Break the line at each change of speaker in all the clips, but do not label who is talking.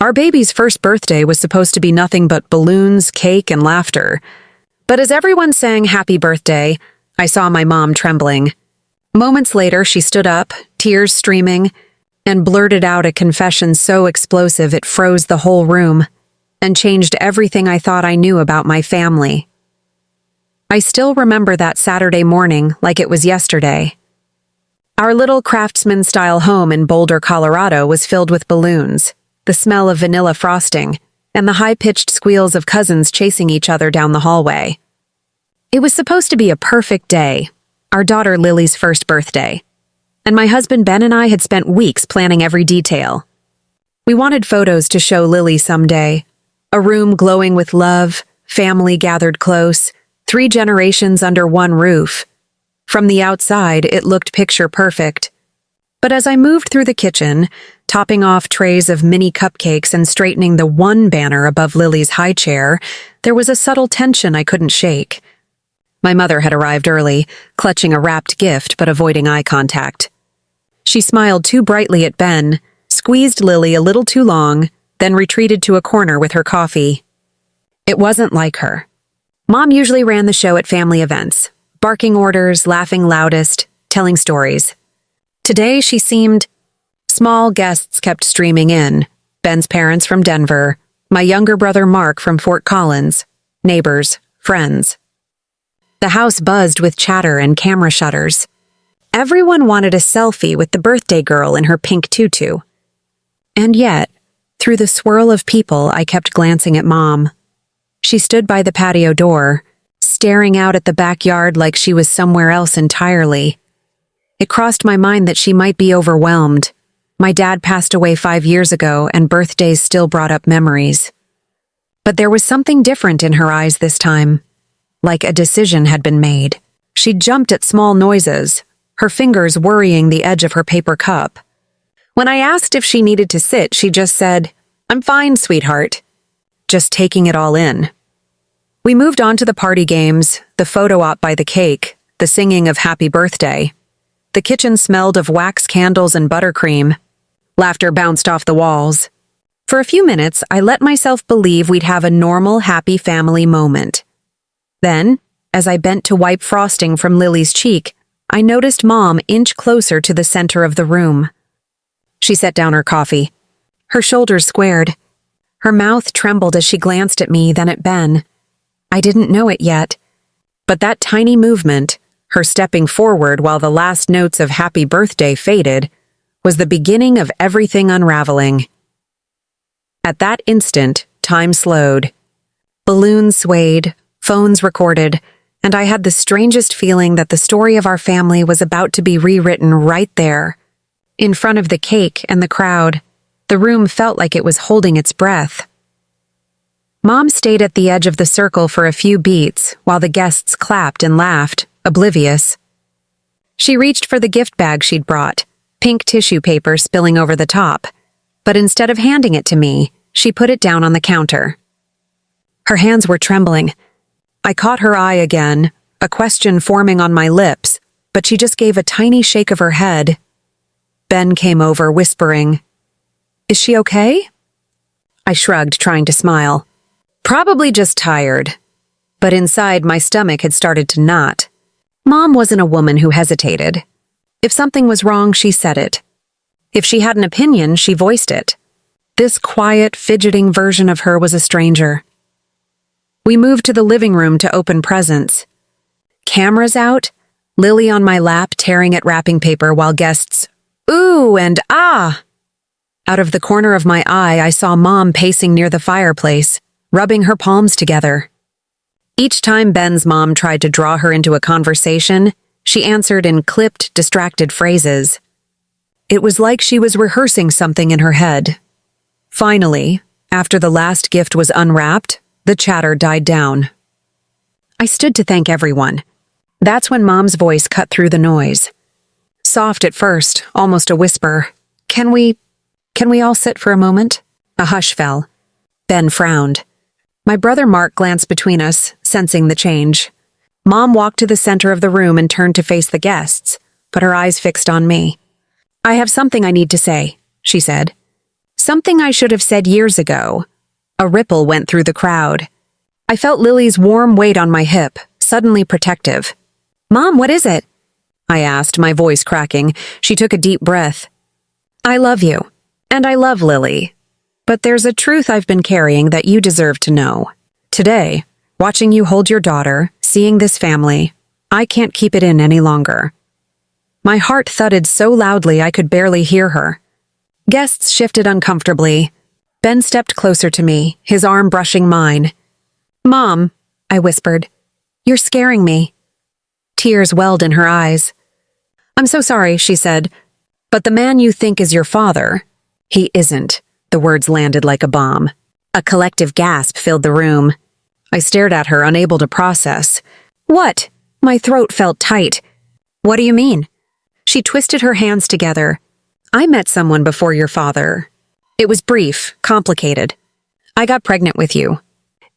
Our baby's first birthday was supposed to be nothing but balloons, cake, and laughter. But as everyone sang happy birthday, I saw my mom trembling. Moments later, she stood up, tears streaming, and blurted out a confession so explosive it froze the whole room and changed everything I thought I knew about my family. I still remember that Saturday morning like it was yesterday. Our little craftsman-style home in Boulder, Colorado was filled with balloons, the smell of vanilla frosting, and the high-pitched squeals of cousins chasing each other down the hallway. It was supposed to be a perfect day, our daughter Lily's first birthday, and my husband Ben and I had spent weeks planning every detail. We wanted photos to show Lily someday, a room glowing with love, family gathered close, 3 generations under one roof. From the outside, it looked picture perfect. But as I moved through the kitchen, topping off trays of mini cupcakes and straightening the one banner above Lily's high chair, there was a subtle tension I couldn't shake. My mother had arrived early, clutching a wrapped gift but avoiding eye contact. She smiled too brightly at Ben, squeezed Lily a little too long, then retreated to a corner with her coffee. It wasn't like her. Mom usually ran the show at family events, barking orders, laughing loudest, telling stories. Today she seemed... Small guests kept streaming in. Ben's parents from Denver, my younger brother Mark from Fort Collins, neighbors, friends. The house buzzed with chatter and camera shutters. Everyone wanted a selfie with the birthday girl in her pink tutu. And yet, through the swirl of people, I kept glancing at Mom. She stood by the patio door, staring out at the backyard like she was somewhere else entirely. It crossed my mind that she might be overwhelmed. My dad passed away 5 years ago, and birthdays still brought up memories. But there was something different in her eyes this time, like a decision had been made. She jumped at small noises, her fingers worrying the edge of her paper cup. When I asked if she needed to sit, she just said, "I'm fine, sweetheart," just taking it all in. We moved on to the party games, the photo op by the cake, the singing of happy birthday. The kitchen smelled of wax candles and buttercream. Laughter bounced off the walls. For a few minutes, I let myself believe we'd have a normal, happy family moment. Then, as I bent to wipe frosting from Lily's cheek, I noticed Mom inch closer to the center of the room. She set down her coffee. Her shoulders squared. Her mouth trembled as she glanced at me, then at Ben. I didn't know it yet, but that tiny movement, her stepping forward while the last notes of happy birthday faded, was the beginning of everything unraveling. At that instant, time slowed. Balloons swayed, phones recorded, and I had the strangest feeling that the story of our family was about to be rewritten right there. In front of the cake and the crowd, the room felt like it was holding its breath. Mom stayed at the edge of the circle for a few beats while the guests clapped and laughed, oblivious. She reached for the gift bag she'd brought, pink tissue paper spilling over the top, but instead of handing it to me, she put it down on the counter. Her hands were trembling. I caught her eye again, a question forming on my lips, but she just gave a tiny shake of her head. Ben came over, whispering, "Is she okay?" I shrugged, trying to smile. Probably just tired. But inside, my stomach had started to knot. Mom wasn't a woman who hesitated. If something was wrong, she said it. If she had an opinion, she voiced it. This quiet, fidgeting version of her was a stranger. We moved to the living room to open presents. Cameras out, Lily on my lap tearing at wrapping paper while guests, "Ooh" and "Ah." Out of the corner of my eye, I saw Mom pacing near the fireplace, rubbing her palms together. Each time Ben's mom tried to draw her into a conversation, she answered in clipped, distracted phrases. It was like she was rehearsing something in her head. Finally, after the last gift was unwrapped, the chatter died down. I stood to thank everyone. That's when Mom's voice cut through the noise. Soft at first, almost a whisper. Can we all sit for a moment?" A hush fell. Ben frowned. My brother Mark glanced between us, sensing the change. Mom walked to the center of the room and turned to face the guests, but her eyes fixed on me. "I have something I need to say," she said. Something I should have said years ago. A ripple went through the crowd. I felt Lily's warm weight on my hip, suddenly protective. "Mom, what is it?" I asked, my voice cracking. She took a deep breath. "I love you, and I love Lily. But there's a truth I've been carrying that you deserve to know. Today, watching you hold your daughter, seeing this family, I can't keep it in any longer." My heart thudded so loudly I could barely hear her. Guests shifted uncomfortably. Ben stepped closer to me, his arm brushing mine. "Mom," I whispered, "you're scaring me." Tears welled in her eyes. "I'm so sorry," she said, "but the man you think is your father, he isn't." The words landed like a bomb. A collective gasp filled the room. I stared at her, unable to process. "What?" My throat felt tight. "What do you mean?" She twisted her hands together. "I met someone before your father. It was brief, complicated. I got pregnant with you.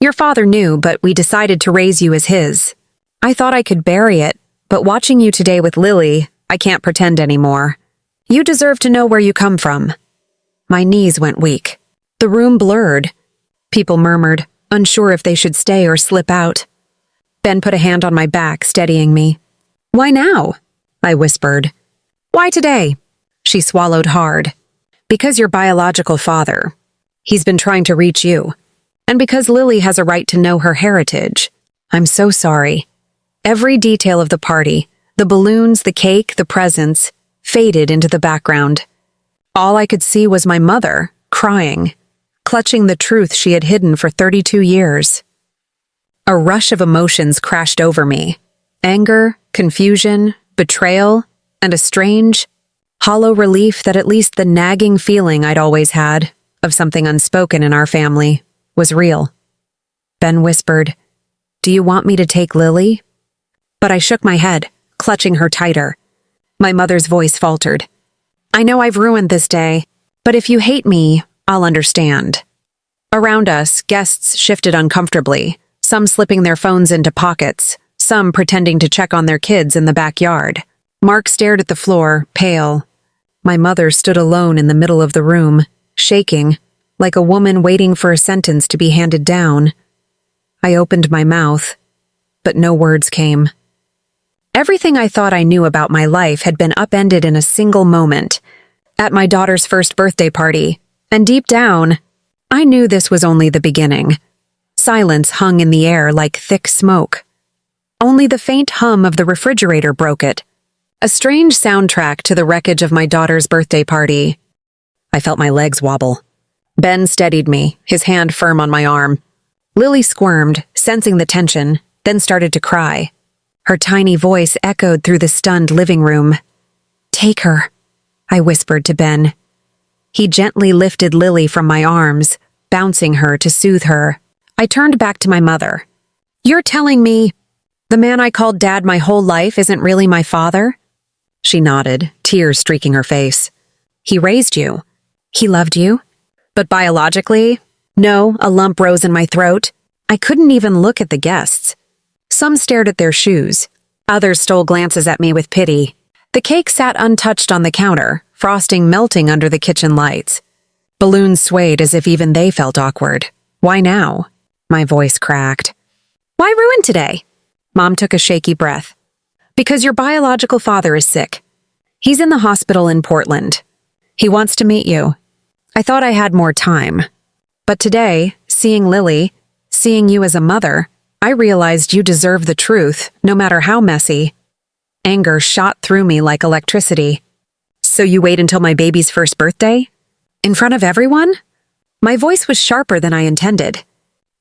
Your father knew, but we decided to raise you as his. I thought I could bury it, but watching you today with Lily, I can't pretend anymore. You deserve to know where you come from." My knees went weak. The room blurred. People murmured, unsure if they should stay or slip out. Ben put a hand on my back, steadying me. "Why now?" I whispered. "Why today?" She swallowed hard. "Because your biological father. He's been trying to reach you. And because Lily has a right to know her heritage. I'm so sorry." Every detail of the party, the balloons, the cake, the presents, faded into the background. All I could see was my mother, crying, clutching the truth she had hidden for 32 years. A rush of emotions crashed over me. Anger, confusion, betrayal, and a strange, hollow relief that at least the nagging feeling I'd always had of something unspoken in our family was real. Ben whispered, "Do you want me to take Lily?" But I shook my head, clutching her tighter. My mother's voice faltered. "I know I've ruined this day, but if you hate me, I'll understand." Around us, guests shifted uncomfortably, some slipping their phones into pockets, some pretending to check on their kids in the backyard. Mark stared at the floor, pale. My mother stood alone in the middle of the room, shaking, like a woman waiting for a sentence to be handed down. I opened my mouth, but no words came. Everything I thought I knew about my life had been upended in a single moment, at my daughter's first birthday party, and deep down, I knew this was only the beginning. Silence hung in the air like thick smoke. Only the faint hum of the refrigerator broke it, a strange soundtrack to the wreckage of my daughter's birthday party. I felt my legs wobble. Ben steadied me, his hand firm on my arm. Lily squirmed, sensing the tension, then started to cry. Her tiny voice echoed through the stunned living room. "Take her," I whispered to Ben. He gently lifted Lily from my arms, bouncing her to soothe her. I turned back to my mother. "You're telling me the man I called Dad my whole life isn't really my father?" She nodded, tears streaking her face. "He raised you. He loved you. But biologically, no," a lump rose in my throat. I couldn't even look at the guests. Some stared at their shoes. Others stole glances at me with pity. The cake sat untouched on the counter, frosting melting under the kitchen lights. Balloons swayed as if even they felt awkward. "Why now?" My voice cracked. "Why ruin today?" Mom took a shaky breath. "Because your biological father is sick. He's in the hospital in Portland. He wants to meet you. I thought I had more time. But today, seeing Lily, seeing you as a mother, I realized you deserve the truth, no matter how messy." Anger shot through me like electricity. "So you wait until my baby's first birthday? In front of everyone?" My voice was sharper than I intended.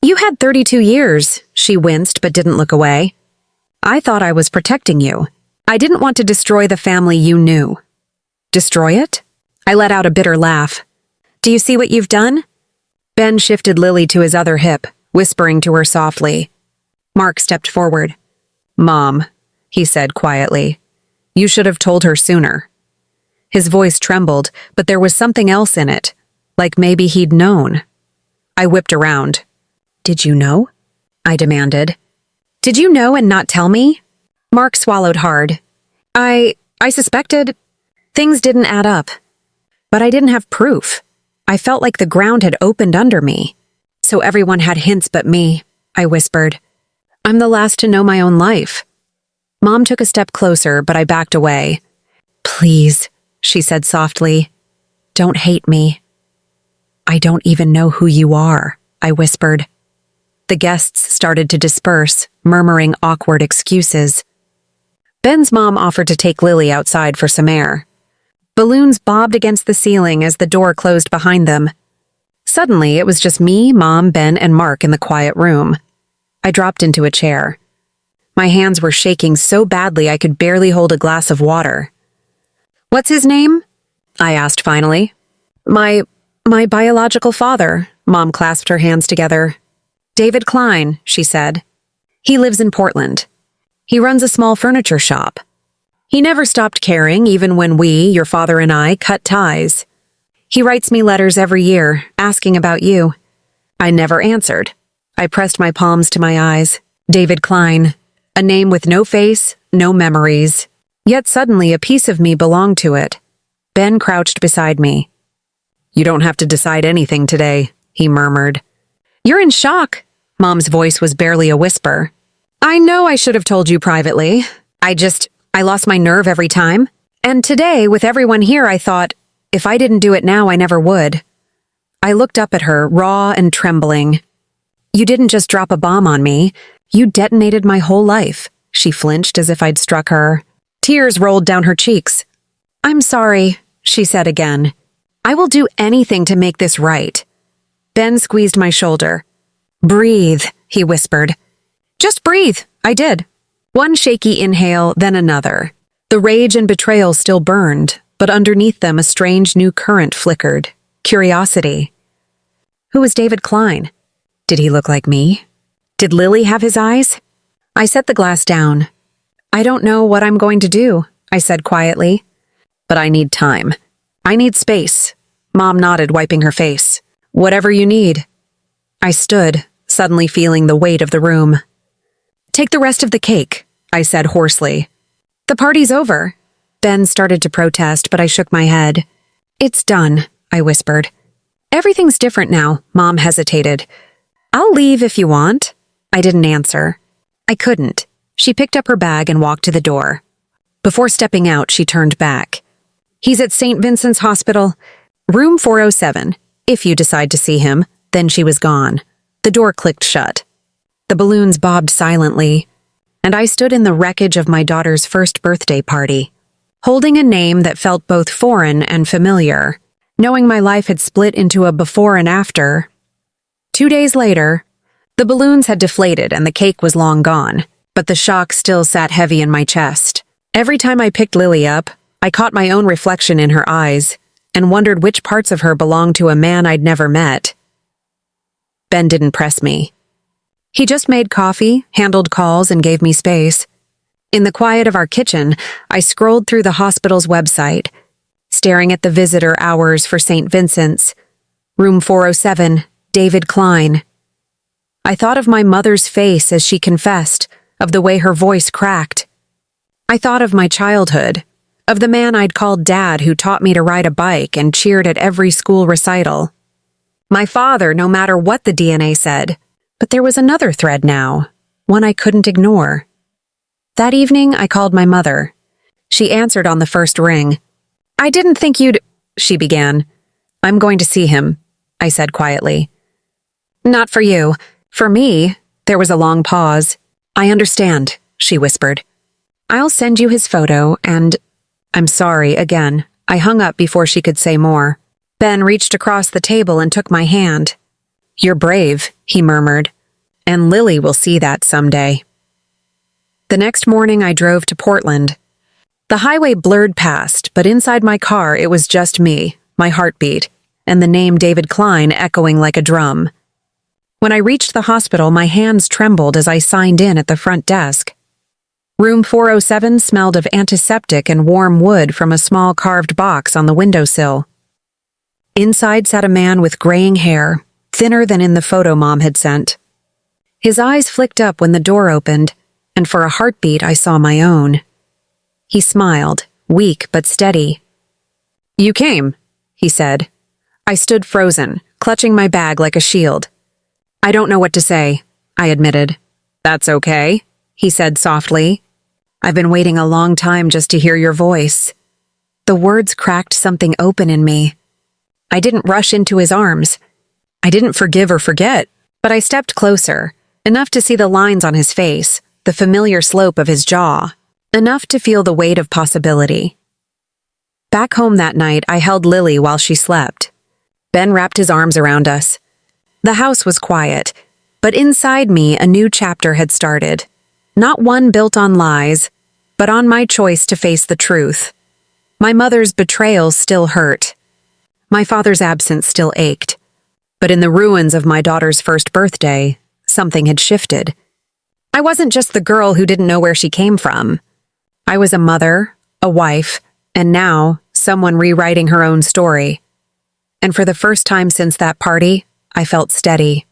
"You had 32 years, she winced but didn't look away. "I thought I was protecting you. I didn't want to destroy the family you knew." "Destroy it?" I let out a bitter laugh. "Do you see what you've done?" Ben shifted Lily to his other hip, whispering to her softly. Mark stepped forward. "Mom," he said quietly, "you should have told her sooner." His voice trembled, but there was something else in it, like maybe he'd known. I whipped around. "Did you know?" I demanded. "Did you know and not tell me?" Mark swallowed hard. I suspected. Things didn't add up. But I didn't have proof. I felt like the ground had opened under me. So everyone had hints but me, I whispered. I'm the last to know my own life. Mom took a step closer, but I backed away. Please, she said softly. Don't hate me. I don't even know who you are, I whispered. The guests started to disperse, murmuring awkward excuses. Ben's mom offered to take Lily outside for some air. Balloons bobbed against the ceiling as the door closed behind them. Suddenly, it was just me, Mom, Ben, and Mark in the quiet room. I dropped into a chair. My hands were shaking so badly I could barely hold a glass of water. What's his name? I asked finally. My biological father, Mom clasped her hands together. David Klein, she said. He lives in Portland. He runs a small furniture shop. He never stopped caring, even when we, your father and I, cut ties. He writes me letters every year, asking about you. I never answered. I pressed my palms to my eyes. David Klein. A name with no face, no memories. Yet suddenly a piece of me belonged to it. Ben crouched beside me. You don't have to decide anything today, he murmured. You're in shock. Mom's voice was barely a whisper. I know I should have told you privately. I lost my nerve every time. And today, with everyone here, I thought, if I didn't do it now, I never would. I looked up at her, raw and trembling. You didn't just drop a bomb on me. You detonated my whole life. She flinched as if I'd struck her. Tears rolled down her cheeks. I'm sorry, she said again. I will do anything to make this right. Ben squeezed my shoulder. Breathe, he whispered. Just breathe, I did. One shaky inhale, then another. The rage and betrayal still burned, but underneath them a strange new current flickered. Curiosity. Who was David Klein? Did he look like me? Did Lily have his eyes? I set the glass down. I don't know what I'm going to do, I said quietly. But I need time. I need space. Mom nodded, wiping her face. Whatever you need. I stood, suddenly feeling the weight of the room. Take the rest of the cake, I said hoarsely. The party's over. Ben started to protest, but I shook my head. It's done, I whispered. Everything's different now, Mom hesitated. I'll leave if you want. I didn't answer. I couldn't. She picked up her bag and walked to the door. Before stepping out, she turned back. He's at St. Vincent's Hospital, room 407. If you decide to see him. Then she was gone. The door clicked shut. The balloons bobbed silently, and I stood in the wreckage of my daughter's first birthday party, holding a name that felt both foreign and familiar, knowing my life had split into a before and after. 2 days later, the balloons had deflated and the cake was long gone, but the shock still sat heavy in my chest. Every time I picked Lily up, I caught my own reflection in her eyes and wondered which parts of her belonged to a man I'd never met. Ben didn't press me. He just made coffee, handled calls, and gave me space. In the quiet of our kitchen, I scrolled through the hospital's website, staring at the visitor hours for St. Vincent's. Room 407, David Klein. I thought of my mother's face as she confessed, of the way her voice cracked. I thought of my childhood, of the man I'd called Dad who taught me to ride a bike and cheered at every school recital. My father, no matter what the DNA said. But there was another thread now, one I couldn't ignore. That evening, I called my mother. She answered on the first ring. I didn't think you'd... she began. I'm going to see him, I said quietly. Not for you. For me. There was a long pause. I understand, she whispered. I'll send you his photo and... I'm sorry, again. I hung up before she could say more. Ben reached across the table and took my hand. You're brave, he murmured, and Lily will see that someday. The next morning I drove to Portland. The highway blurred past, but inside my car it was just me, my heartbeat, and the name David Klein echoing like a drum. When I reached the hospital, my hands trembled as I signed in at the front desk. Room 407 smelled of antiseptic and warm wood from a small carved box on the windowsill. Inside sat a man with graying hair, thinner than in the photo Mom had sent. His eyes flicked up when the door opened, and for a heartbeat I saw my own. He smiled, weak but steady. You came, he said. I stood frozen, clutching my bag like a shield. "I don't know what to say," I admitted. "That's okay," he said softly. "I've been waiting a long time just to hear your voice." The words cracked something open in me. I didn't rush into his arms. I didn't forgive or forget, but I stepped closer, enough to see the lines on his face, the familiar slope of his jaw, enough to feel the weight of possibility. Back home that night, I held Lily while she slept. Ben wrapped his arms around us. The house was quiet, but inside me a new chapter had started. Not one built on lies, but on my choice to face the truth. My mother's betrayal still hurt. My father's absence still ached. But in the ruins of my daughter's first birthday, something had shifted. I wasn't just the girl who didn't know where she came from. I was a mother, a wife, and now someone rewriting her own story. And for the first time since that party, I felt steady.